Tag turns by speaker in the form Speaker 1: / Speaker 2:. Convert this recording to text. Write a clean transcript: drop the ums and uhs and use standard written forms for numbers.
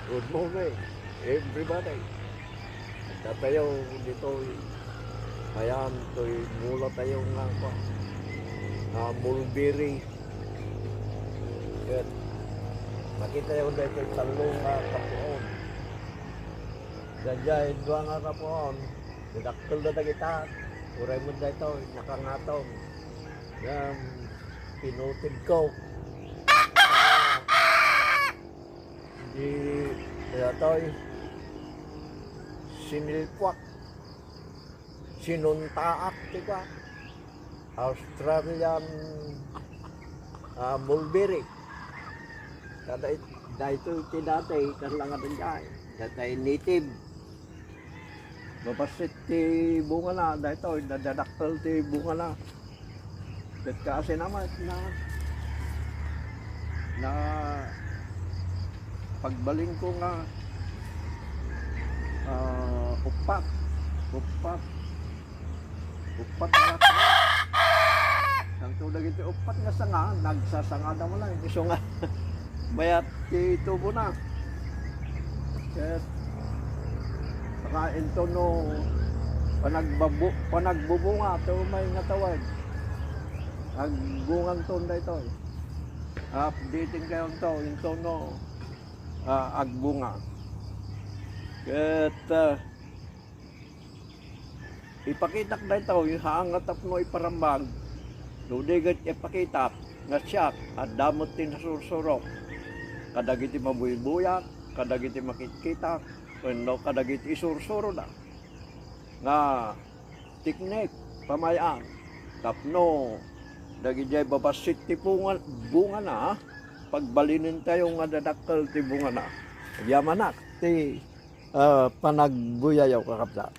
Speaker 1: Good morning, everybody. Tatayo dito. Ayan, to'y mula tayo mulberry. Yan. Makita yun dito sa lunga kapuon. Dajay, dua nga kapuon. Didaktul na kita. Uray mo dito, nakangatong. Yan, pinutid ko. Di to'y sinilkwak. Sinuntaak, diba? Australian mulberry. Kada ito dati, karlangan din dyan. Dati native. Babasit ti bunga na, dito, dadaktal ti bunga na. Dito kasi naman na pagbaling ko nga upat nga ang tulag ito upat nga sanga nagsasanga na mo lang iso nga mayat ito po na at saka ito no panagbubunga ito may natawag agbungang tunda ito updating kayo ito no agbunga at ipakitak na ito yung haangatap no iparambag ludigat ipakitak nga siyak at damot din sursurok kadagiti mabuy-buyak kadagiti makitkitak kadagiti isursuro na nga tiknik pamayaan tapno dagiti babasit ti bunga na pagbalinin tayo nga dadakkel ti bunga na yamanak ti panagbuyayaw kakapsa.